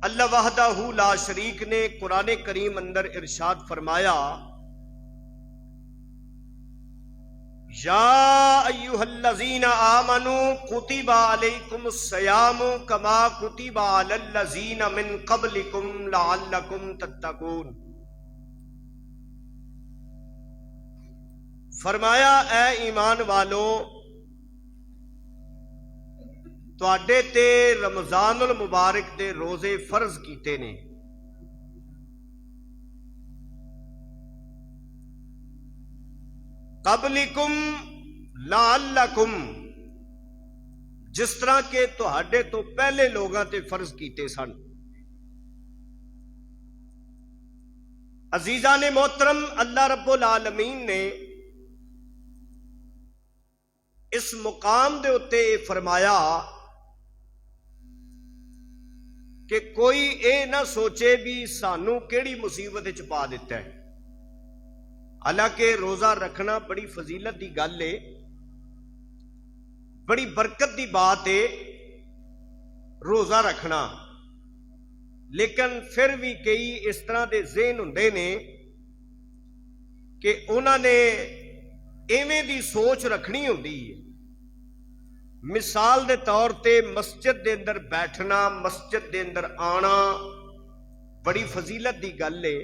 اللہ وحدہ لا شریک نے قرآن کریم اندر ارشاد فرمایا، یا ایھا الذین آمنوا کتب علیکم الصیام کما کتب علی الذین من قبلکم لعلکم تتقون۔ فرمایا اے ایمان والو، تواڈے تے رمضان المبارک دے روزے فرض کیتے نے، قبلکم لعلکم، جس طرح کہ تواڈے تو پہلے لوگاں تے فرض کیتے سن۔ عزیزان محترم، اللہ رب العالمین نے اس مقام دے اتے فرمایا کہ کوئی اے نہ سوچے بھی سانو کیڑی مصیبت وچ پا دیتا ہے۔ حالانکہ روزہ رکھنا بڑی فضیلت دی گل ہے، بڑی برکت دی بات ہے روزہ رکھنا، لیکن پھر بھی کئی اس طرح دے ذہن ہوندے نے کہ انہوں نے ایویں دی سوچ رکھنی ہوندی ہے۔ مثال دے طور تے مسجد دے اندر بیٹھنا، مسجد دے اندر آنا بڑی فضیلت دی گل ہے۔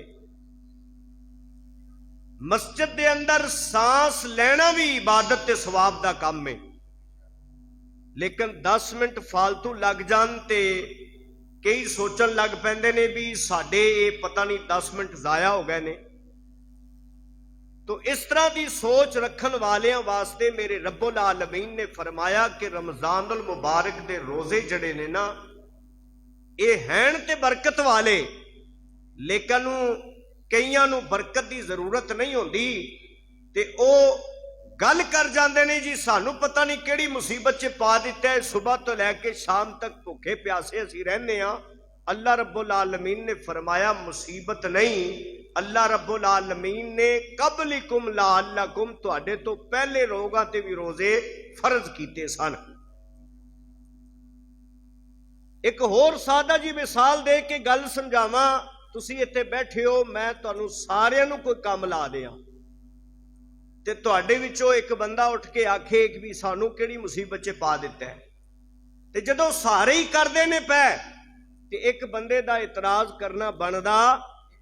مسجد دے اندر سانس لینا بھی عبادت تے ثواب دا کام ہے، لیکن 10 منٹ فالتو لگ جان تے کئی سوچن لگ پیندے نے بھی ساڈے اے پتہ نہیں 10 منٹ ضائع ہو گئے نے۔ تو اس طرح دی سوچ رکھن والیاں واسطے میرے رب العالمین نے فرمایا کہ رمضان المبارک دے روزے جڑے نے نا، اے ہین تے برکت والے، لیکن کئیاں نو برکت دی ضرورت نہیں ہوندی تے او گل کر جاندے نے جی سانو پتہ نہیں کیڑی مصیبت چ پا دیتا ہے، صبح تو لے کے شام تک بھوکے پیاسے اسی رہنے ہاں۔ اللہ رب العالمین نے فرمایا مصیبت نہیں، اللہ رب العالمین نے قبلکم لعلکم، تواڈے تو پہلے لوگاں تے بھی روزے فرض کیتے سن۔ ایک ہور سادہ جی مثال دے کے گل سمجھاواں، تسی ایتھے بیٹھے ہو، میں تانوں ساریاں نوں کوئی کام لا دیاں تے تواڈے وچوں ایک بندہ اٹھ کے آکھے کہ بھی سانوں کیڑی مصیبت چ پا دیتا ہے، تے جدوں سارے ہی کردے نے پے تے ایک بندے دا اعتراض کرنا بندا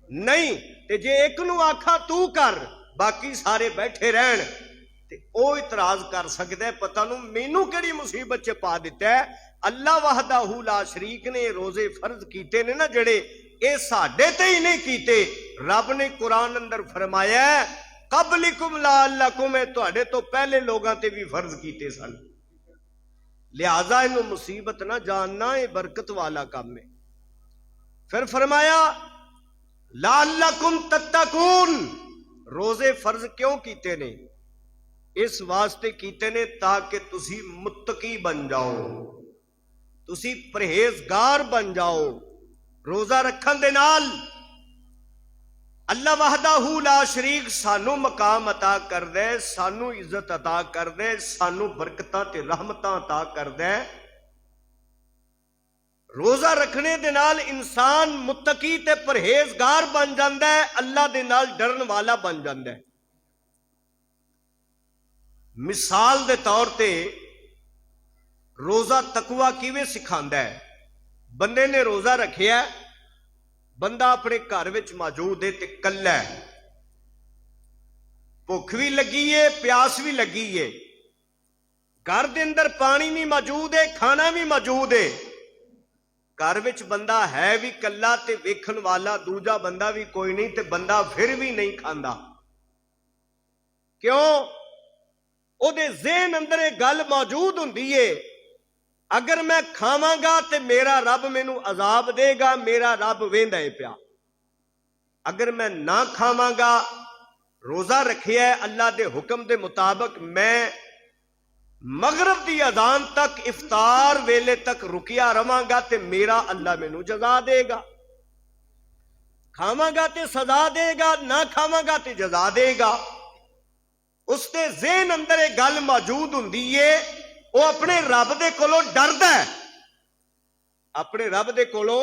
نہیں، تے جے ایک نو آکھا تو کر باقی سارے بیٹھے رہن تے او اعتراض کر سکدا ہے پتہ نو مینوں کیڑی مصیبت چ پا دیتا ہے۔ اللہ وحدہ لا شریک نے روزے فرض کیتے نے نا جڑے، اے ساڈے تے ہی نہیں کیتے، رب نے قرآن اندر فرمایا ہے قبلکم لعلکم، اے تواڈے تو پہلے لوگاں تے بھی فرض کیتے سن، لہذا انہوں مصیبت نہ جاننا، اے برکت والا کام ہے۔ پھر فرمایا لعلکم تتقون، روزے فرض کیوں کیتے نے؟ اس واسطے کیتے نے تاکہ تسی متقی بن جاؤ، تسی پرہیزگار بن جاؤ۔ روزہ رکھن دے نال اللہ وحدہ لا شریک سانو مقام عطا کر دے، سانو عزت عطا کر دے، سانو برکتاں تے رحمتاں عطا کر دے۔ روزہ رکھنے دے نال انسان متقی تے پرہیزگار بن جاندا ہے، اللہ دے نال ڈرن والا بن جاندا ہے۔ مثال دے طور تے روزہ تقوی کیویں سکھاندا ہے؟ بندے نے روزہ رکھیا ہے، بندہ اپنے گھر وچ موجود ہے تے کلا ہے، بھوک بھی لگی ہے پیاس بھی لگی ہے، گھر دے اندر پانی بھی موجود ہے کھانا بھی موجود ہے، گھر وچ بندہ ہے بھی کلا تے ویکھن والا دوجا بندہ بھی کوئی نہیں تے بندہ پھر بھی نہیں کھاندا، کیوں؟ او دے ذہن اندر ایک گل موجود ہوندی ہے اگر میں کھاواں گا تے میرا رب مینوں عذاب دے گا، میرا رب ویندا ہے پیا، اگر میں نہ کھاواں گا، روزہ رکھیا ہے اللہ دے حکم دے مطابق، میں مغرب دی اذان تک افطار ویلے تک رکیا رواں گا تے میرا اللہ مینوں جزا دے گا، کھاواں گا تے سزا دے گا، نہ کھاواں گا تے جزا دے گا۔ اس دے ذہن اندر ایک گل موجود ہوندی ہے، وہ اپنے رب دے کولوں ڈردا ہے، اپنے رب دے کولوں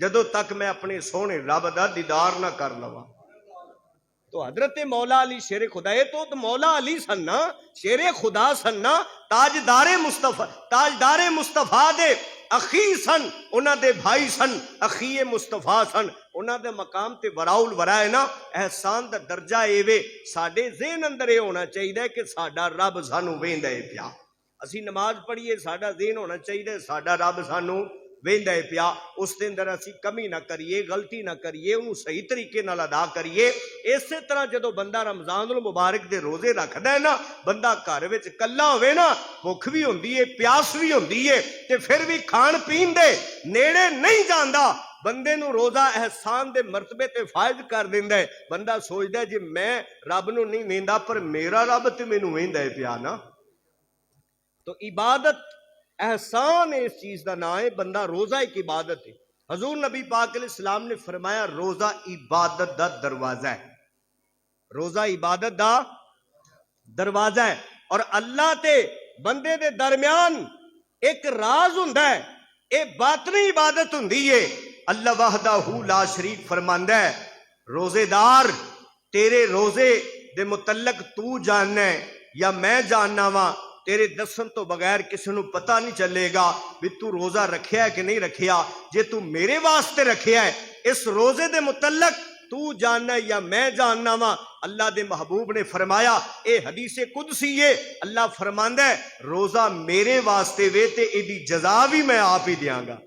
جدوں تک میں اپنے سونے رب دا دیدار نہ کر لواں۔ تو حضرت مولا علی شیر خدا، یہ تو مولا علی سن نا، شیر خدا سن نا، تاجدار مصطفیٰ دے اخی سن، انہاں دے بھائی سن، اخی مصطفیٰ سن، انہاں دے مقام تے وراء الورا ہے نا۔ احسان دا درجہ اے وے، ساڈے ذہن اندر یہ ہونا چاہیے کہ ساڈا رب سانو ویندا ہے پیا۔ اسی نماز پڑھیے، ساڈا ذہن ہونا چاہیے ساڈا رب سانو ویندا ہے پیا، اس دے اندر اسی کمی نہ کریے، غلطی نہ کریے، انہوں صحیح طریقے نال ادا کریے۔ اسی طرح جدو بندہ رمضان المبارک دے روزے رکھدا ہے نا، بندہ گھر وچ کلا ہوئے نا، بھوک بھی ہوندی ہے، پیاس بھی ہوندی ہے، تے پھر بھی کھان پین دے نیڑے نہیں جاندا، بندے نو روزہ احسان دے مرتبے تے فائز کر دیندا ہے۔ بندہ سوچدا ہے جی میں رب نو نہیں ویندا پر میرا رب تے مینوں ویندا ہے پیا نا۔ تو عبادت احسان اس چیز دا نام ہے، بندہ روزہ ایک عبادت ہے۔ حضور نبی پاک علیہ السلام نے فرمایا روزہ عبادت دا دروازہ ہے، روزہ عبادت دا دروازہ ہے، اور اللہ تے بندے دے درمیان ایک راز ہوندا ہے، ایک باطنی عبادت ہوندی ہے۔ اللہ وحدہ لا شریک فرماندا ہے روزے دار تیرے روزے دے متعلق تو جاننا ہے یا میں جاننا وا، تیرے دسن تو بغیر کسی نو پتہ نہیں چلے گا بھی تو روزہ رکھیا ہے کہ نہیں رکھیا۔ جے تو میرے واسطے رکھیا ہے، اس روزے دے متعلق تو جاننا ہے یا میں جاننا وا۔ اللہ دے محبوب نے فرمایا، اے حدیث قدسی ہے، اللہ فرماندا ہے روزہ میرے واسطے وے تے ایدی جزا بھی میں آپ ہی دیاں گا۔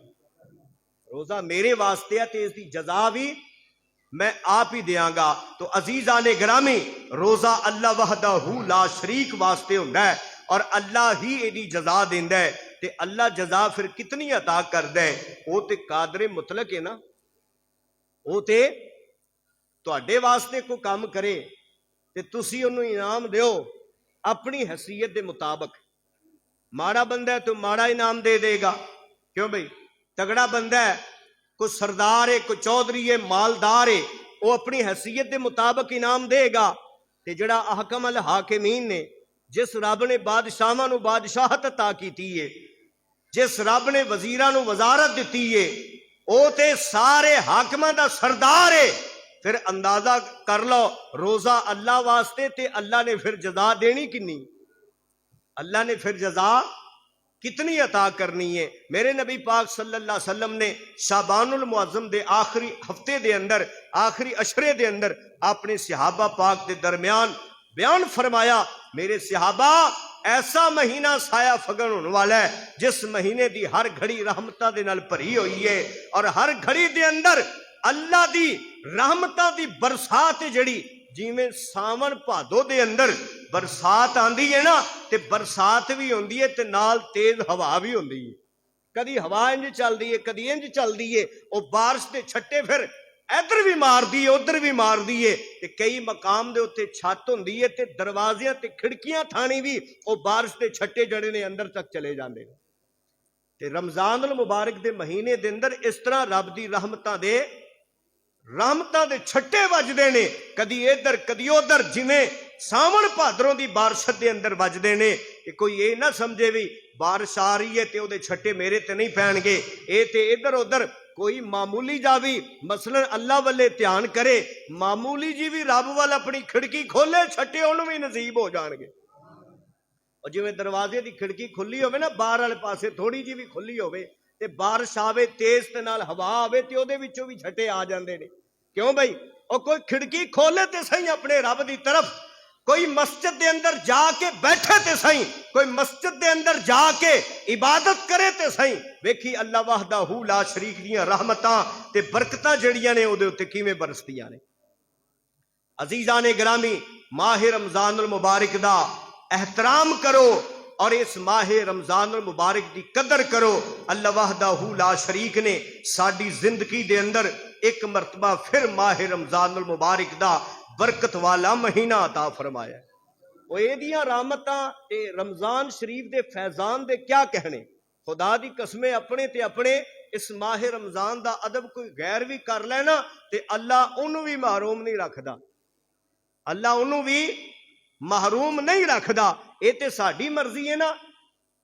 روزہ میرے واسطے ہے تے اس دی جزا بھی میں آپ ہی دیاں گا۔ تو عزیزان گرامی، روزہ اللہ وحدہ لا شریک واسطے ہوندا ہے اور اللہ ہی ایدی جزا دیندا ہے، تے اللہ جزا پھر کتنی عطا کردا ہے؟ وہ تے قادر مطلق ہے نا، وہ تے تواڈے واسطے کو کام کرے تے تسی انہوں انعام دیو اپنی حیثیت دے مطابق۔ ماڑا بندہ ہے تو ماڑا انعام دے دے گا، کیوں بھئی؟ تگڑا بندہ ہے، کوئی سردار ہے، کوئی چودھری ہے، مالدار ہے، وہ اپنی حیثیت دے مطابق انعام دے گا۔ تے جڑا احکم الحاکمین نے، جس رب نے بادشاہاں نو بادشاہت عطا کیتی ہے، جس رب نے وزیراں نو وزارت دیتی ہے، او تے سارے حاکماں دا سردار ہے۔ پھر اندازہ کر لو روزہ اللہ واسطے تے اللہ نے پھر جزا دینی کنی، اللہ نے پھر جزا کتنی عطا کرنی ہے۔ میرے نبی پاک صلی اللہ علیہ وسلم نے شعبان المعظم دے آخری ہفتے دے اندر، آخری عشرے دے اندر اپنے صحابہ پاک دے درمیان بیان فرمایا، میرے صحابہ ایسا مہینہ سایہ فگن ہونے والا ہے جس مہینے دی ہر گھڑی رحمتہ دے نال بھری ہوئی ہے، اور ہر گھڑی دے اندر اللہ دی رحمتہ دی برسات جڑی، جیویں ساون بھادو دے اندر برسات آندی ہے نا، تے برسات بھی ہوندی ہے تے نال تیز ہوا بھی ہوندی ہے۔ کدی ہوا انج چل دی ہے، کدی انج چل دی ہے، او بارش دے چھٹے پھر ادھر بھی مار دی ہے، ادھر بھی مار دی ہے، تے کئی مقام دے اوتے چھت ہوندی ہے تے دروازیاں تے کھڑکیاں تھانی بھی او بارش دے چھٹے جڑے نے اندر تک چلے جاندے۔ تے رمضان المبارک دے مہینے دے اندر اس طرح رب دی رحمتاں دے چھٹے وجدے نے، کدی ادھر کدی ادھر، جویں ساون بھادروں دی بارشت دے اندر وجدے نے، کہ کوئی یہ نہ سمجھے بھی بارش آ رہی ہے تے او دے چھٹے میرے تے نہیں پہن گے، اے تے ادھر ادھر کوئی معمولی جا بھی مثلا اللہ والے دھیان کرے، معمولی جی بھی رب وال اپنی کھڑکی کھولے، چھٹے انہوں بھی نصیب ہو جان گے۔ اور جویں دروازے دی کھڑکی کھلی ہوئے نا، باہر والے پاسے تھوڑی جی بھی کھلی ہوئے تے بارش آوے تیز تے نال ہوا آوے تے او دے وچوں بھی چھٹے آ جاندے نے۔ کیوں بھائی؟ اور کوئی کھڑکی کھولے تے صحیح اپنے رب دی طرف، کوئی مسجد دے اندر جا کے بیٹھے تے صحیح، کوئی مسجد دے اندر جا کے عبادت کرے تے صحیح، ویکھی اللہ وحدہ لا شریک دیاں رحمتاں تے برکتاں جڑیاں نے او دے اوتے کیویں برستیاں نے۔ عزیزان گرامی، ماہ رمضان المبارک دا احترام کرو اور اس ماہ رمضان المبارک دی قدر کرو۔ اللہ وحدہ لا شریک نے ساڈی زندگی دے اندر ایک مرتبہ پھر ماہ رمضان المبارک دا برکت والا مہینہ عطا فرمایا۔ وہ ایدیاں رحمتاں تے رمضان شریف دے فیضان دے کیا کہنے، خدا دی قسمیں اپنے تے اپنے اس ماہ رمضان دا ادب کوئی غیر بھی کر لینا تے اللہ انہوں بھی محروم نہیں رکھدا، اللہ انہوں بھی محروم نہیں رکھدا۔ اے تے ساڈی مرضی ہے نا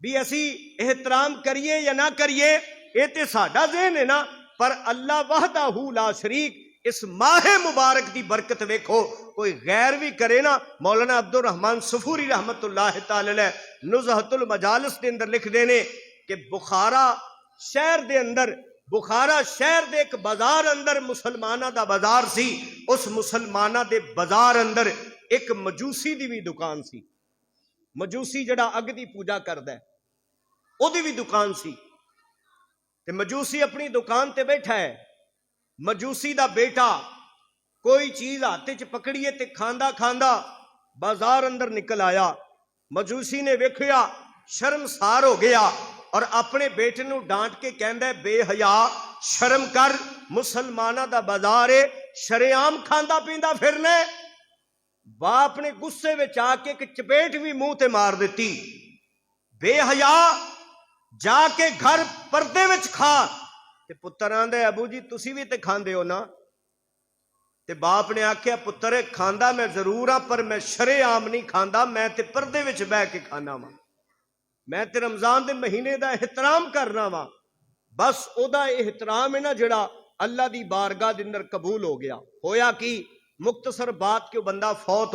بھی اسی احترام کریے یا نہ کریے، اے تے ساڈا ذہن ہے نا، پر اللہ وحدہ لا شریک اس ماہ مبارک دی برکت ویکھو، کوئی غیر بھی کرے نا. مولانا عبد الرحمان صفوری رحمت اللہ تعالی علیہ نزہت المجالس دے اندر لکھ دینے کہ بخارا شہر دے ایک بازار اندر مسلمانہ دا بازار سی. اس مسلمانہ دے بازار اندر ایک مجوسی دی بھی دکان سی. مجوسی جڑا اگ دی پوجا کردا ہے او دی بھی دکان سی. تے مجوسی اپنی دکان تے بیٹھا ہے. مجوسی دا بیٹا کوئی چیز ہاتھ چ پکڑیے تے کھاندا کھاندا بازار اندر نکل آیا. مجوسی نے ویکھیا شرمسار ہو گیا اور اپنے بیٹے نو ڈانٹ کے کہندا ہے بے حیا شرم کر، مسلمانہ دا بازار ہے، شریعام کھاندا پیندا پھرنا. باپ نے غصے وچ آ کے ایک چپیٹ بھی منہ تے مار دیتی. بے حیا جا کے گھر پردے وچ کھا. تے پتر آندا ہے ابو جی تسی بھی تے کھاندے ہو نا. تے باپ نے آکھیا پتر کھاندا میں ضرور ہاں پر میں شریعام نہیں کھاندا، میں تے پردے وچ بیٹھ کے کھانا وا. میں تے رمضان دے مہینے دا احترام کرنا وا. بس او دا احترام ہے نا جڑا اللہ دی بارگاہ دے اندر قبول ہو گیا. ہویا کی مختصر بات کہ بندہ فوت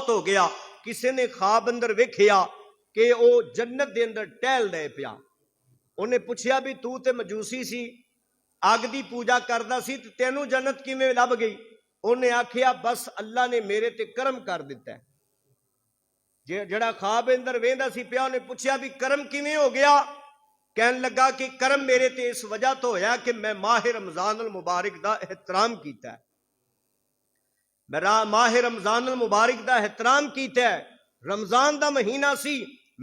ہو گیا. کسی نے خواب اندر ویکھیا کہ او جنت دے اندر ٹہل دے پیا. انہیں پوچھیا بھی تو تے مجوسی سی، اگ دی پوجا کردا سی تے تینوں جنت کیویں لب گئی؟ انہیں آکھیا بس اللہ نے میرے تے کرم کر دیتا ہے. جڑا خواب اندر ویندا سی پیا انہیں پوچھیا بھی کرم کیویں ہو گیا؟ کہن لگا کہ کرم میرے تے اس وجہ تو ہویا کہ میں ماہ رمضان المبارک دا احترام کیتا ہے. میرا ماہ رمضان المبارک دا احترام کیتا ہے. رمضان دا مہینہ سی،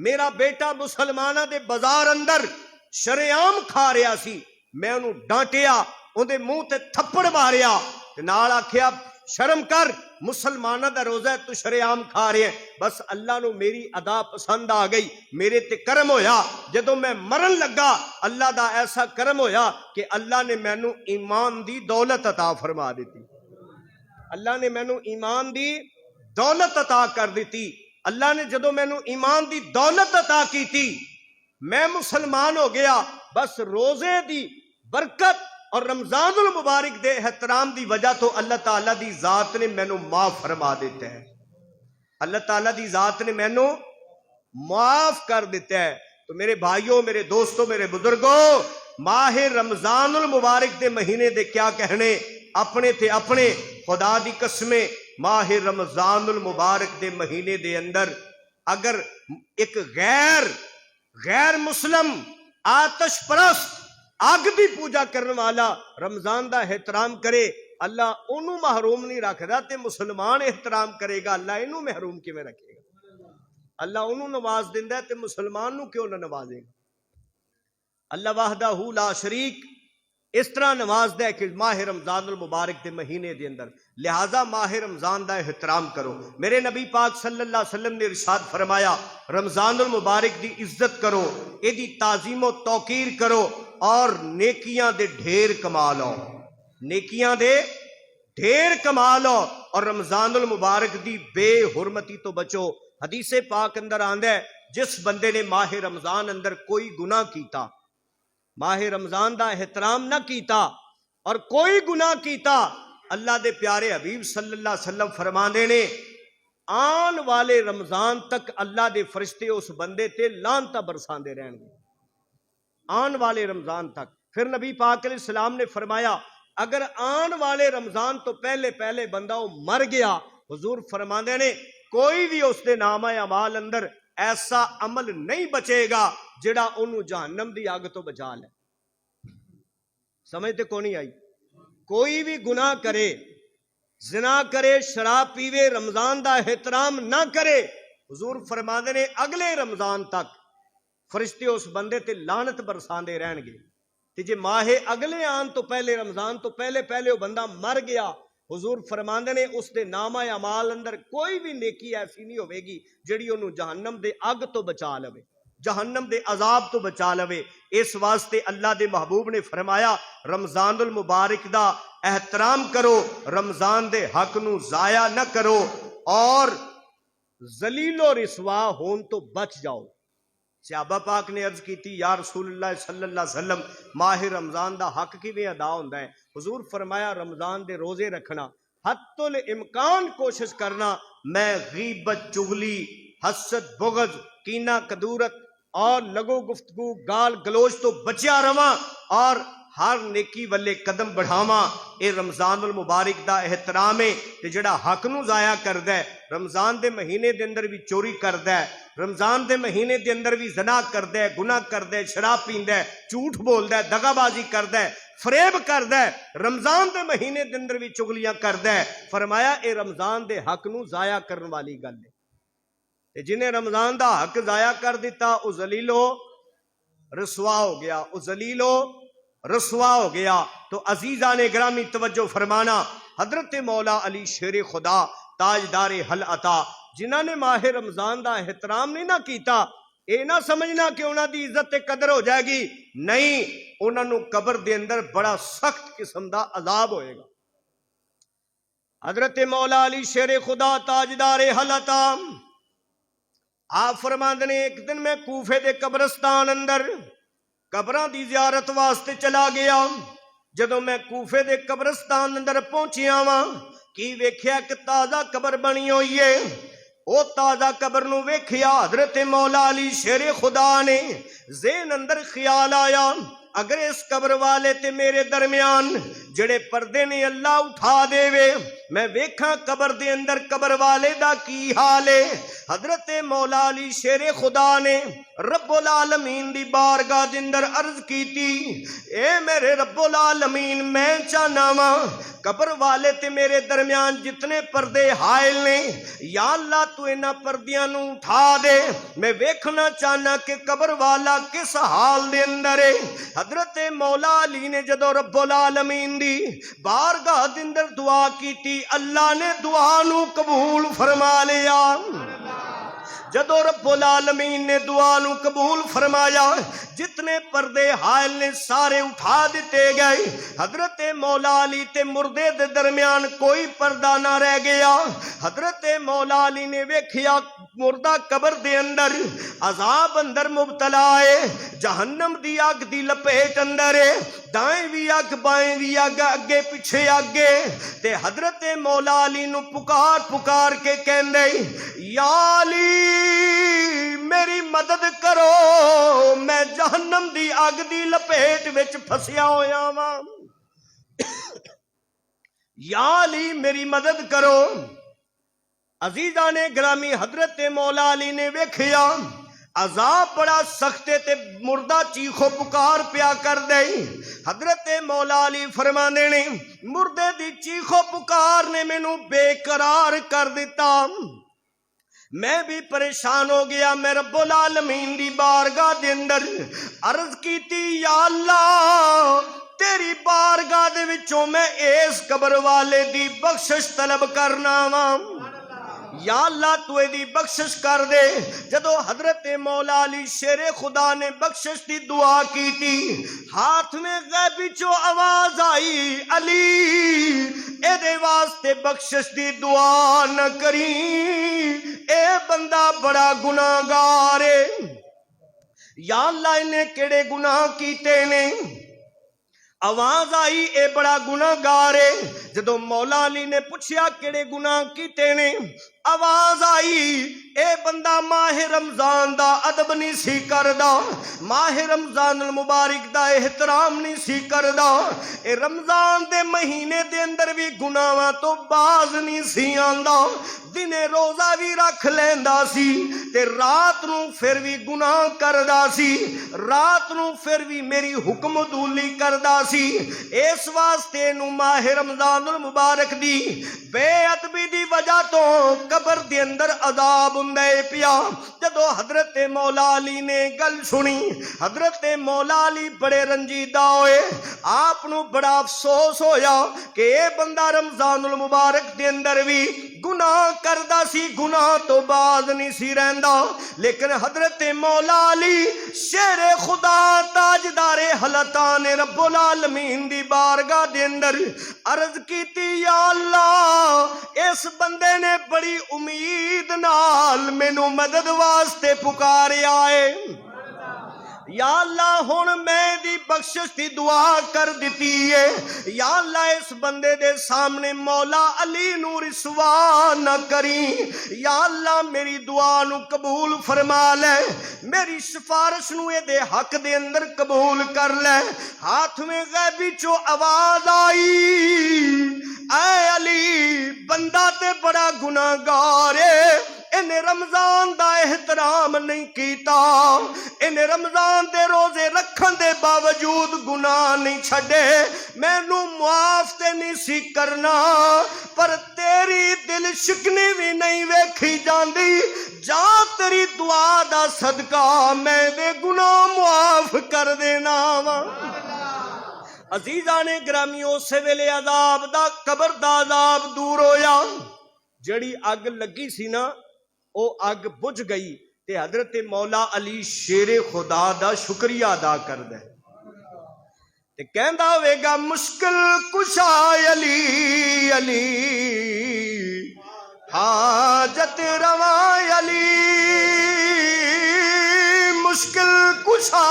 میرا بیٹا مسلمانہ دے بازار اندر شریعام کھا رہا سی. میں انہوں ڈانٹیا، اندے منہ تے تھپڑ ماریا تے نال آکھیا شرم کر، مسلمانہ دا روزہ ہے تو شریعام کھا رہے ہیں. بس اللہ نو میری ادا پسند آ گئی، میرے تے کرم ہویا. جدوں میں مرن لگا اللہ دا ایسا کرم ہویا کہ اللہ نے مینوں ایمان دی دولت عطا فرما دیتی. اللہ نے مینوں ایمان دی دولت عطا کر دیتی. اللہ نے جدوں مینوں ایمان دی دولت عطا کیتی میں مسلمان ہو گیا. بس روزے دی برکت اور رمضان المبارک دے احترام دی وجہ تو اللہ تعالیٰ دی ذات نے مینوں معاف فرما دیتا ہے. اللہ تعالیٰ دی ذات نے مینوں معاف کر دیتا ہے. تو میرے بھائیوں، میرے دوستوں، میرے بزرگوں، ماہ رمضان المبارک دے مہینے دے کیا کہنے، اپنے تھے اپنے خدا دی قسمیں. ماہ رمضان المبارک دے مہینے دے اندر اگر ایک غیر مسلم آتش پرست اگ دی پوجا کرنے والا رمضان دا احترام کرے، اللہ انہوں محروم نہیں رکھدا. تے مسلمان احترام کرے گا اللہ انہوں محروم کیویں رکھے گا؟ اللہ انہوں نواز دیندا ہے تے مسلمان نو کیوں نہ نوازے گا؟ اللہ وحدہ لا شریک اس طرح نواز دے کہ ماہ رمضان المبارک دے مہینے دے اندر. لہذا ماہ رمضان دا احترام کرو. میرے نبی پاک صلی اللہ علیہ وسلم نے ارشاد فرمایا رمضان المبارک دی عزت کرو، اے دی تعظیم و توقیر کرو اور نیکیاں دے ڈھیر کما لو. نیکیاں دے ڈھیر کما لو اور رمضان المبارک دی بے حرمتی تو بچو. حدیث پاک اندر آندا ہے جس بندے نے ماہ رمضان اندر کوئی گناہ کیتا، ماہ رمضان دا احترام نہ کیتا اور کوئی گناہ کیتا، اللہ دے پیارے حبیب صلی اللہ علیہ وسلم فرماندے نے آن والے رمضان تک اللہ دے فرشتے اس بندے تے لعنتاں برساندے رہن گے. آن والے رمضان تک. پھر نبی پاک علیہ السلام نے فرمایا اگر آن والے رمضان تو پہلے بندہ وہ مر گیا، حضور فرماندے نے کوئی بھی اس دے نامہ اعمال اندر ایسا عمل نہیں بچے گا جڑا انہوں جہنم دی آگ تو بچا لے. سمجھتے کو نہیں آئی؟ کوئی بھی گناہ کرے، زنا کرے، شراب پیوے، رمضان دا احترام نہ کرے، حضور فرماندے نے اگلے رمضان تک فرشتے اس بندے تے لعنت برساندے رہن گے. تے جے ماہ اگلے آن تو پہلے رمضان تو پہلے وہ بندہ مر گیا، حضور فرماندے نے اس دے نامہ اعمال اندر کوئی بھی نیکی ایسی نہیں ہوے گی جڑی انہوں جہنم دے اگ تو بچا لوے، جہنم دے عذاب تو بچا لوے. اس واسطے اللہ دے محبوب نے فرمایا رمضان المبارک دا احترام کرو، رمضان دے حق نو ضائع نہ کرو اور ذلیل و رسوا ہون تو بچ جاؤ. صحابہ پاک نے عرض کی یا رسول اللہ صلی اللہ علیہ وسلم ماہ رمضان دا حق کیویں ادا ہوندا ہے؟ حضور فرمایا رمضان دے روزے رکھنا، حتی الامکان کوشش کرنا میں غیبت، چغلی، حسد، بغض، کینہ، کدورت اور لگو گفتگو، گال گلوچ تو بچیا رواں اور ہر نیکی والے قدم بڑھاواں۔ اے رمضان المبارک دا احترام ہے تے جڑا حق نو ضائع کردا ہے، رمضان دے مہینے دے اندر بھی چوری کردا ہے، رمضان دے مہینے دے اندر بھی زنا کردا ہے، گناہ کردا ہے، شراب پیندا ہے، جھوٹ بولدا ہے، دغا بازی کردا ہے، فریب کردا ہے، رمضان دے مہینے دے اندر بھی چغلیاں کردا ہے، فرمایا اے رمضان دے حق نو ضائع کرن والی گل ہے۔ تے جنہیں رمضان دا حق ضائع کر دیتا او ذلیل ہو رسوا ہو گیا، او ذلیل ہو رسوا ہو گیا۔ تو عزیزان گرامی توجہ فرمانا، حضرت مولا علی شیر خدا تاجدار حل عطا جنہاں نے ماہ رمضان دا احترام نہیں نہ کیتا، اے نہ سمجھنا کہ انہاں دی عزت تے قدر ہو جائے گی، نہیں، انہاں نو قبر دے اندر بڑا سخت قسم دا عذاب ہوئے گا۔ حضرت مولا علی شیر خدا تاجدار حل عطا آپ فرماندے نے ایک دن میں کوفے دے قبرستان اندر قبراں دی زیارت واسطے چلا گیا۔ جدوں میں کوفے دے قبرستان اندر پہنچیا واں کی ویکھیا کہ تازہ قبر بنی ہوئی ہے۔ او تازہ قبر نو ویکھیا حضرت مولا علی شیر خدا نے ذہن اندر خیال آیا اگر اس قبر والے تے میرے درمیان جڑے پردے نے اللہ اٹھا دے وے، میں ویکھاں قبر دے اندر قبر والے دا کی حال ہے۔ حضرت مولا علی شیر خدا نے رب العالمین دی بارگاہ دے اندر عرض کیتی، اے میرے رب العالمین میں چاہنا واں قبر والے تے میرے درمیان جتنے پردے حائل نے یا اللہ تو انہاں پردیاں نو اٹھا دے، میں ویکھنا چاہنا کہ قبر والا کس حال دے اندر ہے۔ حضرت مولا علی نے جدو رب العالمین دی بارگاہ دے اندر دعا کیتی، اللہ نے دعا نو قبول فرما لیا۔ جدو رب العالمین نے دعا نو قبول فرمایا، جتنے پردے حائل نے سارے اٹھا دیتے گئے۔ حضرت مولا علی تے مردے دے درمیان کوئی پردہ نہ رہ گیا۔ حضرت مولا علی نے ویکھیا مردہ قبر دے اندر عذاب اندر مبتلا ہے، جہنم دی اگ دی لپیٹ اندر ہے، دائیں بھی اگ بائیں بھی اگ، اگے پیچھے اگے۔ تے حضرت مولا علی نو پکار پکار کے کہندے یا علی میری مدد کرو، میں جہنم دی اگ دی لپیٹ وچ پھسیا ہویا واں، یا علی میری مدد کرو۔ عزیزان گرامی حضرت مولا علی نے ویکھیا عذاب بڑا سخت تے مردہ چیخو پکار پیا کر دے۔ حضرت مولا علی فرماندے نے مردے دی چیخو پکار نے مینوں بے قرار کر دیتا، میں بھی پریشان ہو گیا۔ میں رب العالمین دی بارگاہ دے اندر عرض کیتی یا اللہ تیری بارگاہ دے وچوں میں اس قبر والے دی بخشش طلب کرنا واں، یا اللہ تو دی بخشش کر دے۔ جدو حضرت مولا علی شیر خدا نے بخشش دی دعا کی تھی، ہاتھ میں غیبی چو آواز آئی علی اے دے واسطے بخشش دی دعا نہ کری، اے بندہ بڑا گناہ گار ہے، یا اللہ انہیں کیڑے گناہ کیتے نے۔ آواز آئی اے بڑا گناہ گار ہے۔ جدو مولا علی نے پوچھیا کیڑے گناہ کیتے نے، آواز آئی اے بندہ ماہ رمضان دا ادب نہیں سی کردا، ماہ رمضان المبارک دا احترام نہیں سی کردا، اے رمضان دے مہینے دے اندر بھی گناہاں تو باز نہیں سی آندا، دنے روزہ بھی رکھ لیندا سی تے رات نو پھر بھی گناہ کردا سی، رات نو پھر بھی میری حکم دولی کردا سی۔ اس واسطے نو ماہ رمضان المبارک دی بے ادبی دی وجہ تو قبر دے اندر عذاب ہندے پیا۔ جدو حضرت مولا علی نے گل سنی، حضرت مولا علی بڑے رنجیدہ ہوئے، آپ نو بڑا افسوس ہویا کہ اے بندہ رمضان المبارک دے اندر بھی گناہ کردہ سی، گناہ تو باز نہیں سی رہندا، لیکن حضرت مولا علی شیر خدا تاجدار حلتان رب العالمین دی بارگاہ دے اندر عرض کیتی یا اللہ اس بندے نے بڑی امید نال مینوں مدد واسطے پکاریا ہے، یا اللہ ہن میں دی بخشش دی دعا کر دیتی ہے، یا اللہ اس بندے دے سامنے مولا علی نو رسوا نہ کری، یا اللہ میری دعا نو قبول فرما لے، میری سفارش نو اے دے حق دے اندر قبول کر لے۔ ہاتھ میں غیبی چو آواز آئی، اے علی بندہ تے بڑا گناہگار ہے، انہیں رمضان دا احترام نہیں کیتا، انہیں رمضان دے روزے رکھن دے باوجود گناہ نہیں چھڑے، میں نو معاف تے نہیں سی کرنا، پر تیری دل شکنی بھی نہیں ویکھی جاندی، جا تیری دعا دا صدقہ میں دے گناہ معاف کر دینا وا۔ عزیزان گرامی اسے ویلے عذاب دا قبر دا عذاب دور ہویا، جڑی اگ لگی سی نا او اگ بجھ گئی، تے حضرت مولا علی شیر خدا دا شکریہ ادا کر دے تے کہندا ہوئے گا مشکل کشا علی علی حاجت روا علی، مشکل کشا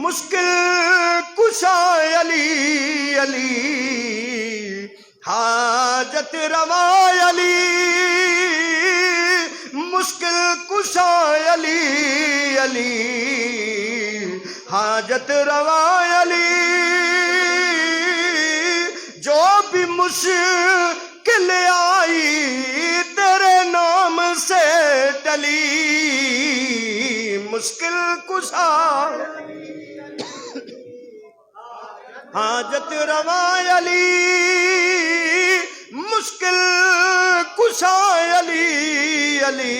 مشکل کشا علی علی حاجت روا علی، مشکل کشا علی علی حاجت روا علی، جو بھی مشکل آئی تیرے نام سے ٹلی، مشکل کشا حاجت روا علی، مشکل کشا علی علی۔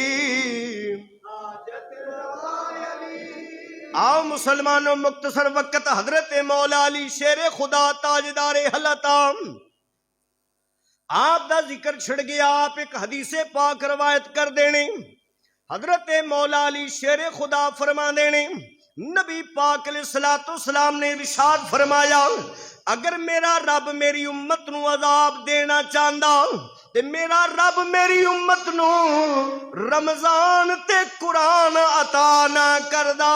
آؤ مسلمانوں مختصر وقت حضرت مولا علی شیر خدا تاجدار حلتام آپ دا ذکر چھڑ گیا، آپ ایک حدیث پاک روایت کر دینے، حضرت مولا علی شیر خدا فرما دینے، نبی پاک علیہ السلام نے ارشاد فرمایا اگر میرا رب میری امت نو عذاب دینا چاہندا تے میرا رب میری امت نو رمضان تے قرآن عطا نہ کردا۔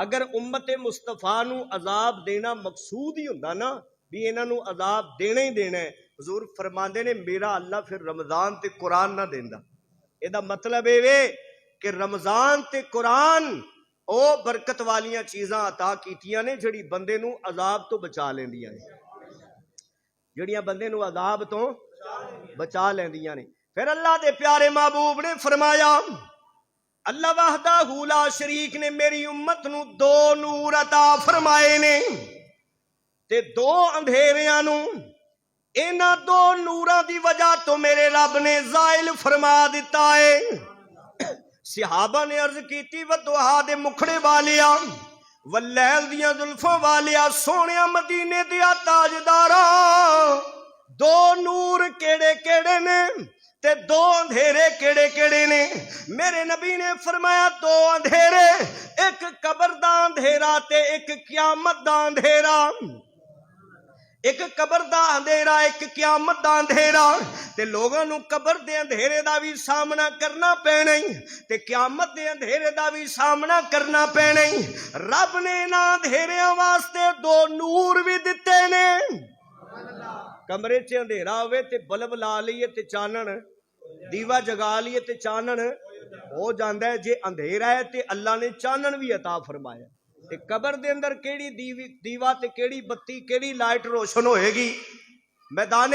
اگر امت مصطفیٰ نو عذاب دینا مقصود ہی ہوندا نا بھی انہاں نو عذاب دینا ہی دینا ہے، حضور فرماندے نے میرا اللہ پھر رمضان تے قرآن نہ دیندا۔ اے دا مطلب اے کہ رمضان تے قرآن او برکت والیاں چیزاں عطا کیتیاں نے جڑی بندے نو عذاب تو بچا لیندیاں نے، جڑیاں بندے نو عذاب تو بچا لیندیاں نے۔ پھر اللہ دے پیارے محبوب نے فرمایا اللہ وحدہ لا شریک نے میری امت نو دو نور عطا فرمائے نے تے دو اندھیریاں نو اینا دو نوراں دی وجہ تو میرے رب نے زائل فرما دیتا ہے۔ صحابہ نے عرض کیتی ودوہا دے مکھڑے والیا واللیل دیاں زلفوں والیا سونیا مدینے دیا تاجدارا دو نور کیڑے کیڑے نے تے دو اندھیرے کیڑے کیڑے نے؟ میرے نبی نے فرمایا دو اندھیرے، ایک قبر دا اندھیرا تے ایک قیامت دا اندھیرا، ایک قبر دا اندھیرا ایک قیامت دا اندھیرا، تے لوگاں نو قبر دے اندھیرے دا بھی سامنا کرنا پینا تے قیامت دے اندھیرے دا بھی سامنا کرنا پینا۔ رب نے نا اندھیریاں واسطے دو نور بھی دتے نے۔ کمرے چ اندھیرا ہوئے تے بلب لا لئیے تے چانن، دیوا جگا لئیے تے چانن ہو جاندا ہے، جے اندھیرا ہے تے اللہ نے چانن بھی عطا فرمایا۔ تے قبر دے اندر کیڑی دیوا تے کیڑی بتی کیڑی لائٹ روشن ہوئے گی؟ میدان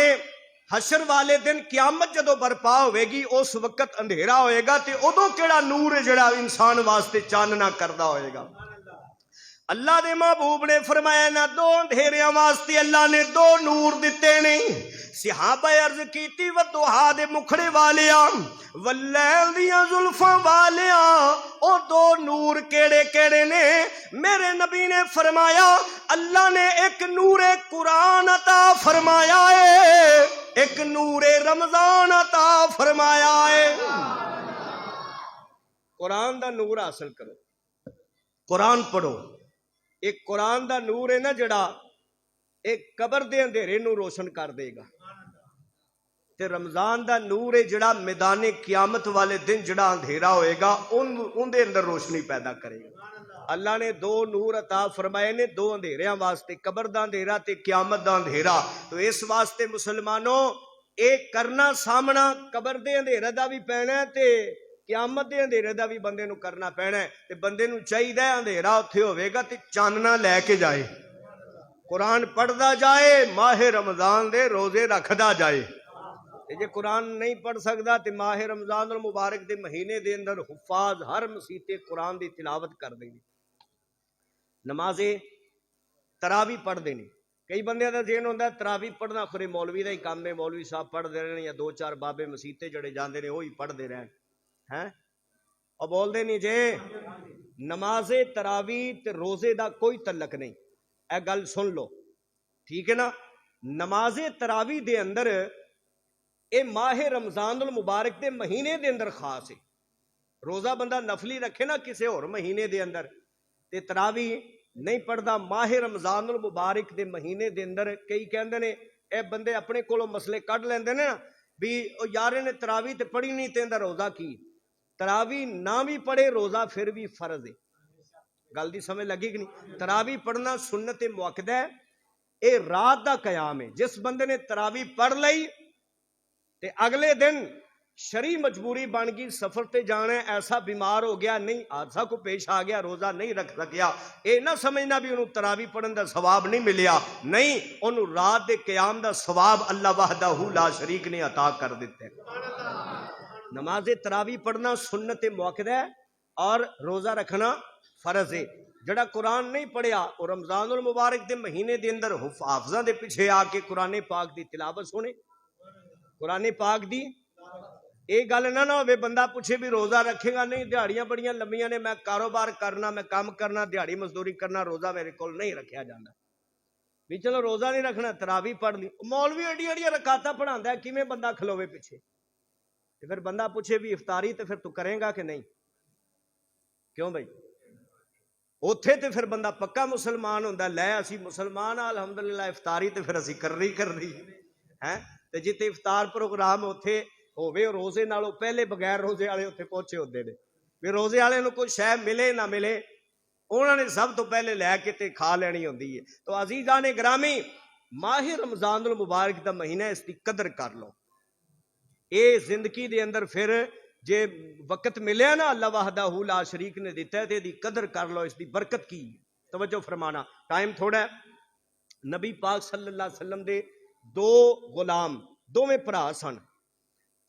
حشر والے دن قیامت جدو برپا ہوئے گی اس وقت اندھیرا ہوئے گا تے ادو کیڑا نور ہے جڑا انسان واسطے چاننا کردہ ہوئے گا۔ اللہ دے محبوب نے فرمایا نا دو اندھیریاں واسطے اللہ نے دو نور دیتے نہیں۔ صحابہ عرض کیتی ودوہا دے مکھڑے والیاں واللیل دیاں زلفاں والیاں او دو نور کیڑے کیڑے نے؟ میرے نبی نے فرمایا اللہ نے ایک نور قرآن عطا فرمایا ہے، ایک نور رمضان عطا فرمایا ہے۔ قرآن دا نور حاصل کرو، قرآن پڑھو۔ ایک قرآن دا نور ہے نا جڑا ایک قبر دے اندھیرے نو روشن کر دے گا۔ تے رمضان دا نور ہے جڑا میدان قیامت والے دن جڑا اندھیرا ہوئے گا ان دے اندر روشنی پیدا کرے گا۔ اللہ نے دو نور عطا فرمائے نے، دو اندھیریاں واسطے، قبر دا اندھیرا تے قیامت دا اندھیرا۔ تو اس واسطے مسلمانوں ایک کرنا سامنا قبر دے اندھیرے دا بھی پینا ہے تے قیامت دے اندھیرے دا بھی بندے نو کرنا پینا ہے۔ تے بندے نو چاہیے اندھیرا اتھے ہوئے گا تے چاننا لے کے جائے، قرآن پڑھدا جائے، ماہ رمضان دے روزے رکھدا جائے۔ جے قرآن نہیں پڑھ سکدا تے ماہ رمضان المبارک دے مہینے دے اندر حفاظ ہر مسیتے قرآن دی تلاوت کر دیں، نماز تراوی پڑھ دیں۔ کئی بندے دا ذہن ہوندا ہے تراوی پڑھنا خورے مولوی دا ہی کام ہے، مولوی صاحب پڑھ دے رہے ہیں یا دو چار بابے مسیتے جڑے جاندے نے وہی پڑھ دے رہے ہیں اور بول دے نہیں جے نماز تراوی تے روزے دا کوئی تعلق نہیں، اے گل سن لو ٹھیک ہے نا۔ نماز تراوی دے اندر اے ماہ رمضان المبارک دے مہینے دے اندر خاص ہے۔ روزہ بندہ نفلی رکھے نا کسے اور مہینے دے اندر تے تراوی نہیں پڑھدا، ماہ رمضان المبارک دے مہینے دے اندر کئی کہندے نے اے بندے اپنے کولوں مسئلے کڈ لیندے نے نا بھی او یارے نے تراوی تے پڑھی نہیں تے اندر روزہ کی۔ تراوی نہ بھی پڑھے روزہ پھر بھی فرض ہے، گل دی سمجھ لگی کہ نہیں؟ تراوی پڑھنا سنت مؤکدہ ہے، اے رات دا قیام ہے۔ جس بندے نے تراوی پڑھ لئی تے اگلے دن شرعی مجبوری بن گئی سفر تے جانا ہے، ایسا بیمار ہو گیا، نہیں حادثہ کو پیش آ گیا، روزہ نہیں رکھ سکیا، اے نہ سمجھنا بھی انہوں تراوی پڑھن دا ثواب نہیں ملیا، نہیں، انہوں رات دے قیام دا ثواب اللہ وحدہ لا شریک نے عطا کر دیتے۔ نماز تراوی پڑھنا سنت مؤکدہ ہے اور روزہ رکھنا فرض ہے۔ جڑا قرآن نہیں پڑھیا اور رمضان المبارک دے مہینے دے اندر حافظاں دے پیچھے آ کے قرآن پاک دی تلاوت سنے، قرآن پاک دی اے گل نہ ہوئے بندہ پوچھے بھی روزہ رکھے گا، نہیں دیہڑیاں بڑیاں لمبیاں نے، میں کاروبار کرنا، میں کام کرنا، دیہڑی مزدوری کرنا، روزہ میرے کول نہیں رکھیا جانا بھی چلو روزہ نہیں رکھنا تراوی پڑھ لی۔ مولوی ایڈی ایڈیاں رکعتاں پڑھاندا ہے، کیویں بندہ کھلوے پیچھے؟ تے پھر بندہ پوچھے بھی افطاری تے پھر تو کریں گا کہ نہیں؟ کیوں بھائی؟ اوتھے تے پھر بندہ پکا مسلمان ہوندا، لے اسی مسلمان الحمدللہ افطاری تے پھر اسی کر رہی ہیں تے جتے افطار پروگرام اوتھے ہووے روزے نالوں پہلے بغیر روزے والے اتنے پہنچے ہوتے ہیں بھی روزے والے نو کوئی شے ملے نہ ملے انہوں نے سب تو پہلے لے کے تے کھا لینی ہوندی ہے۔ تو عزیزان گرامی ماہ رمضان المبارک دا مہینہ، اس دی قدر کر لو۔ اے زندگی دے اندر پھر جے وقت ملیا نا اللہ وحدہ لا شریک نے دیتا ہے تے دی قدر کر لو، اس دی برکت کی توجہ فرمانا۔ ٹائم تھوڑا ہے۔ نبی پاک صلی اللہ علیہ وسلم دے دو غلام دوویں بھرا سن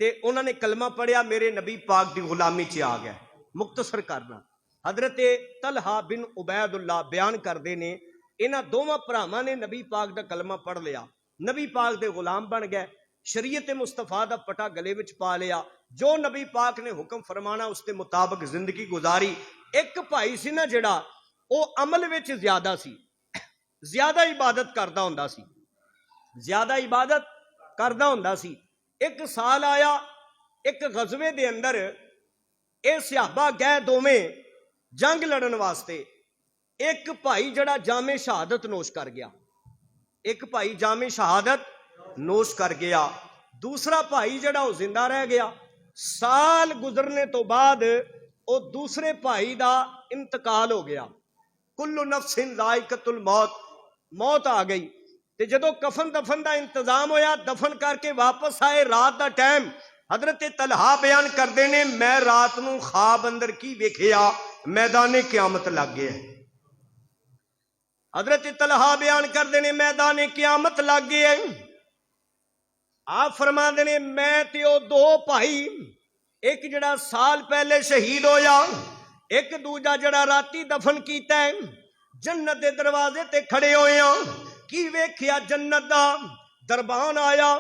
تے انہوں نے کلمہ پڑھیا، میرے نبی پاک دی غلامی چ آ گیا۔ مختصر کرنا، حضرت طلحہ بن عبید اللہ بیان کردے نے انہاں دوواں بھراواں نے نبی پاک دا کلمہ پڑھ لیا، نبی پاک دے غلام بن گئے، شریعت مصطفیٰ دا پٹا گلے وچ پا لیا، جو نبی پاک نے حکم فرمانا اس دے مطابق زندگی گزاری۔ ایک بھائی سی نا جڑا او عمل وچ زیادہ سی، زیادہ عبادت کردا ہوندا سی، زیادہ عبادت کردا ہوندا سی۔ ایک سال آیا، ایک غزوے دے اندر اے صحابہ گئے دوویں جنگ لڑن واسطے، ایک بھائی جڑا جام شہادت نوش کر گیا، ایک بھائی جام شہادت نوش کر گیا، دوسرا بھائی جڑا وہ زندہ رہ گیا۔ سال گزرنے تو بعد وہ دوسرے بھائی دا انتقال ہو گیا، کل نفس ذائقۃ الموت، موت آ گئی۔ تے جدو کفن دفن دا انتظام ہویا، دفن کر کے واپس آئے، رات دا ٹائم، حضرت طلحہ بیان کردے نے میں رات نو خواب اندر کی ویکھیا، میدان قیامت لگ گیا۔ حضرت طلحہ بیان کردے نے میدان قیامت لگ گیا۔ آپ فرما دے نے میں تے او دو بھائی، ایک جڑا سال پہلے شہید ہویا، ایک دوجا جڑا راتی دفن کیتا ہے، جنت دے دروازے تے کھڑے ہوئے ہیں۔ کی ویکھیا؟ جنت دا دربان آیا،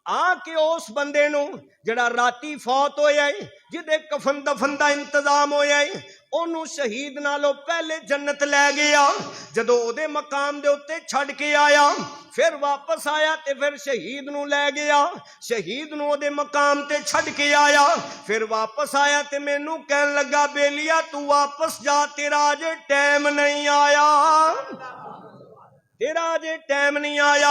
آ کے اس بندے نو جڑا راتی فوت ہویا ہے، جدے کفن دفن دا انتظام ہویا ہے، انہوں شہید نالو پہلے جنت لے گیا۔ جدو او دے مقام دے اتے چھڑ کے آیا، پھر واپس آیا تے پھر شہید نو لے گیا، شہید نو او دے مقام تے چھڑ کے آیا، پھر واپس آیا تے مینوں کہن لگا بیلیا تو واپس جا، تیرا اجے ٹائم نہیں آیا، تیرا جے ٹائم نہیں آیا۔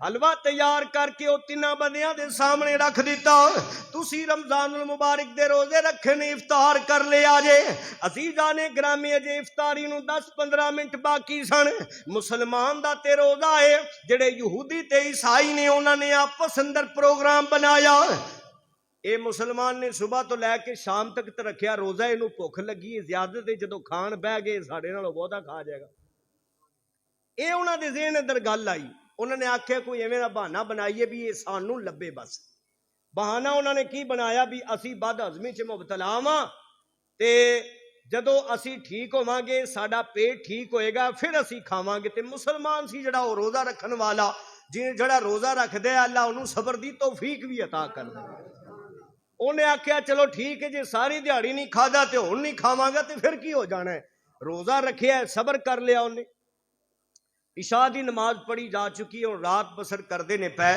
ਹਲਵਾ ਤਿਆਰ ਕਰਕੇ ਉਹ ਤਿੰਨਾਂ ਬੰਦਿਆਂ ਦੇ ਸਾਹਮਣੇ ਰੱਖ ਦਿੱਤਾ। ਤੁਸੀਂ ਰਮਜ਼ਾਨੁਲ ਮੁਬਾਰਕ ਦੇ ਰੋਜ਼ੇ ਰੱਖੇ ਨੇ, ਇਫਤਾਰ ਕਰ ਲਿਆ ਜੇ। ਅਜ਼ੀਜ਼ਾਂ ਨੇ ਗ੍ਰਾਮੀ ਅਜੇ ਇਫਤਾਰੀ ਨੂੰ 10-15 ਮਿੰਟ ਬਾਕੀ ਸਨ। ਮੁਸਲਮਾਨ ਦਾ ਤੇ ਰੋਜ਼ਾ ਹੈ, ਜਿਹੜੇ ਯਹੂਦੀ ਤੇ ਈਸਾਈ ਨੇ ਉਹਨਾਂ ਨੇ ਆਪਸ ਅੰਦਰ ਪ੍ਰੋਗਰਾਮ ਬਣਾਇਆ। ਇਹ ਮੁਸਲਮਾਨ ਨੇ ਸਵੇਰ ਤੋਂ ਲੈ ਕੇ ਸ਼ਾਮ ਤੱਕ ਤੇ ਰੱਖਿਆ ਰੋਜ਼ਾ, ਇਹਨੂੰ ਭੁੱਖ ਲੱਗੀ ਹੈ ਜ਼ਿਆਦਾ, ਤੇ ਜਦੋਂ ਖਾਣ ਬਹਿ ਗਏ ਸਾਡੇ ਨਾਲੋਂ ਬਹੁਤਾ ਖਾ ਜਾਏਗਾ। ਇਹ ਉਹਨਾਂ ਦੇ ਜ਼ਿਹਨ ਅੰਦਰ ਗੱਲ ਆਈ। ਉਹਨਾਂ ਨੇ ਆਖਿਆ ਕੋਈ ਐਵੇਂ ਦਾ ਬਹਾਨਾ ਬਣਾਈਏ ਵੀ ਇਹ ਸਾਨੂੰ ਲੱਭੇ। ਬਸ ਬਹਾਨਾ ਉਹਨਾਂ ਨੇ ਕੀ ਬਣਾਇਆ ਵੀ ਅਸੀਂ ਬਦ ਹਜ਼ਮੀ 'ਚ ਮੁਬਤਲਾ ਵਾਂ, ਤੇ ਜਦੋਂ ਅਸੀਂ ਠੀਕ ਹੋਵਾਂਗੇ, ਸਾਡਾ ਪੇਟ ਠੀਕ ਹੋਏਗਾ, ਫਿਰ ਅਸੀਂ ਖਾਵਾਂਗੇ। ਤੇ ਮੁਸਲਮਾਨ ਸੀ ਜਿਹੜਾ ਉਹ ਰੋਜ਼ਾ ਰੱਖਣ ਵਾਲਾ, ਜਿਹੜਾ ਰੋਜ਼ਾ ਰੱਖਦਾ ਹੈ ਅੱਲਾ ਉਹਨੂੰ ਸਬਰ ਦੀ ਤੌਫੀਕ ਵੀ ਅਤਾ ਕਰਦਾ। ਉਹਨੇ ਆਖਿਆ ਚਲੋ ਠੀਕ ਹੈ, ਜੇ ਸਾਰੀ ਦਿਹਾੜੀ ਨਹੀਂ ਖਾਦਾ ਤੇ ਹੁਣ ਨਹੀਂ ਖਾਵਾਂਗਾ ਤੇ ਫਿਰ ਕੀ ਹੋ ਜਾਣਾ ਹੈ। ਰੋਜ਼ਾ ਰੱਖਿਆ, ਸਬਰ ਕਰ ਲਿਆ ਉਹਨੇ। ਇਸ਼ਾ ਦੀ ਨਮਾਜ਼ ਪੜ੍ਹੀ ਜਾ ਚੁੱਕੀ, ਹੁਣ ਰਾਤ ਬਸਰ ਕਰਦੇ ਨੇ ਪੈ।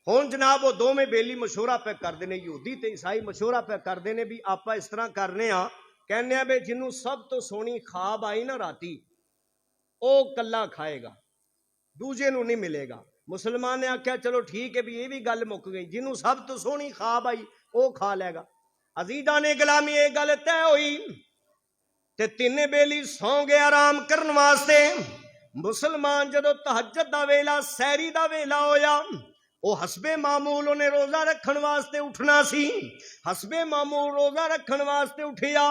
ਹੁਣ ਜਨਾਬ ਉਹ ਦੋਵੇਂ ਬੇਲੀ ਮਸ਼ਹੂਰਾ ਪੈ ਕਰਦੇ ਨੇ, ਯਹੂਦੀ ਤੇ ਈਸਾਈ ਮਸ਼ਹੂਰਾ ਪੈ ਕਰਦੇ ਨੇ ਵੀ ਆਪਾਂ ਇਸ ਤਰ੍ਹਾਂ ਕਰਨੇ ਆ, ਕਹਿੰਦੇ ਆ ਵੀ ਜਿਹਨੂੰ ਸਭ ਤੋਂ ਸੋਹਣੀ ਖਾਬ ਆਈ ਨਾ ਰਾਤੀ, ਉਹ ਕੱਲਾ ਖਾਏਗਾ, ਦੂਜੇ ਨੂੰ ਨਹੀਂ ਮਿਲੇਗਾ। ਮੁਸਲਮਾਨ ਨੇ ਆਖਿਆ ਚਲੋ ਠੀਕ ਹੈ ਵੀ ਇਹ ਵੀ ਗੱਲ ਮੁੱਕ ਗਈ, ਜਿਹਨੂੰ ਸਭ ਤੋਂ ਸੋਹਣੀ ਖਾਬ ਆਈ ਉਹ ਖਾ ਲੇਗਾ। ਅਜ਼ੀਜ਼ਾਂ ਨੇ ਗੁਲਾਮੀ ਇਹ ਗੱਲ ਤੈਅ ਹੋਈ ਤੇ ਤਿੰਨੇ ਬੇਲੀ ਸੌਂ ਗਏ ਆਰਾਮ ਕਰਨ ਵਾਸਤੇ। ਮੁਸਲਮਾਨ ਜਦੋਂ ਤਹੱਜਦ ਦਾ ਵੇਲਾ, ਸੈਰੀ ਦਾ ਵੇਲਾ ਹੋਇਆ, ਉਹ ਹਸਬੇ ਮਾਮੂਲ ਉਹਨੇ ਰੋਜ਼ਾ ਰੱਖਣ ਵਾਸਤੇ ਉੱਠਣਾ ਸੀ। ਹਸਬੇ ਮਾਮੂਲ ਰੋਜ਼ਾ ਰੱਖਣ ਵਾਸਤੇ ਉੱਠਿਆ,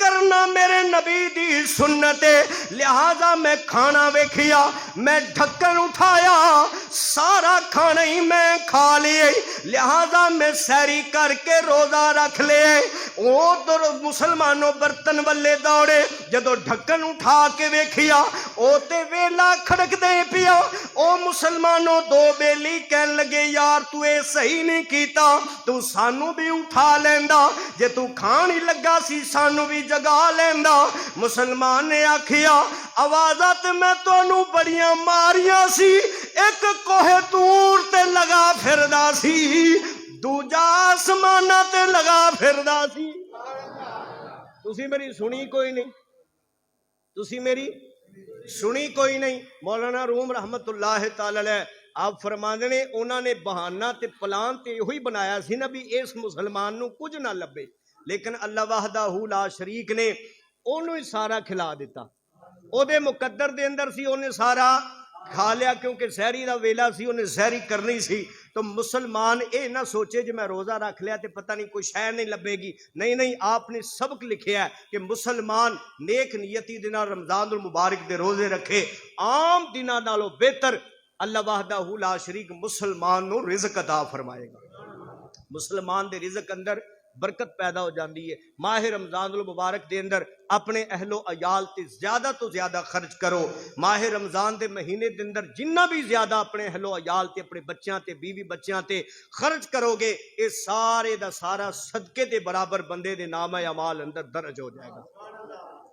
کرنا میرے نبی دی سنت ہے، لہذا میں کھانا ویکھیا، میں ڈھکن اٹھایا، سارا کھانا ہی میں کھا لیے، لہذا میں سیری کر کے روزہ رکھ لے۔ ادھر مسلمانوں برتن والے دوڑے، جدو ڈھکن اٹھا کے ویکھیا او تے ویلا کھڑک دے پیا۔ او مسلمانوں دو بیلی کہن لگے یار تو اے صحیح نہیں کیتا، تو سانو بھی اٹھا لیندا، جے تو کھان ہی لگا سی سانو بھی جگا لیندا۔ مسلمان نے آکھیا آوازاں تے میں تانوں بڑیاں ماریاں سی، ایک کوہ طور تے لگا پھردا سی، دوجا آسماناں تے لگا پھردا سی۔ تسی میری سنی کوئی نہیں، تسی میری سنی کوئی نہیں۔ مولانا روم رحمت اللہ تعالی علیہ آپ فرماندے نے انہوں نے بہانہ تے پلان تے یہی بنایا سی نا بھی اس مسلمان نو کچھ نہ لبے، لیکن اللہ وحدہ لا شریک نے انہوں ہی سارا کھلا دیتا، او دے مقدر دے اندر سی انہیں سارا کھا لیا، کیونکہ سحری دا ویلا سی انہیں سحری کرنی سی۔ تو مسلمان اے نہ سوچے جو میں روزہ رکھ لیا تے پتہ نہیں کوئی شے نہیں لبے گی، نہیں نہیں، آپ نے سبق لکھیا ہے کہ مسلمان نیک نیتی دینا رمضان المبارک دے روزے رکھے، عام دنوں نالوں بہتر اللہ وحدہ لا شریک مسلمان نو رزق عطا فرمائے گا۔ مسلمان دے رزق اندر برکت پیدا ہو جاندی ہے۔ ماہ رمضان المبارک دے اندر اپنے اہل و عیال تے زیادہ تو زیادہ خرچ کرو۔ ماہ رمضان دے مہینے دے اندر جنہ بھی زیادہ اپنے اہل و عیال تے اپنے بچیاں تے بیوی بچیاں تے خرچ کرو گے، یہ سارے دا سارا صدقے دے برابر بندے دے نام اعمال اندر درج ہو جائے گا۔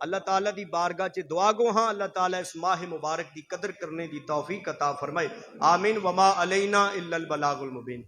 اللہ تعالیٰ دی بارگاہ چ دعا گو ہاں اللہ تعالیٰ اس ماہ مبارک دی قدر کرنے دی توفیق عطا فرمائے، آمین۔ وما علینا الا البلاغ المبین۔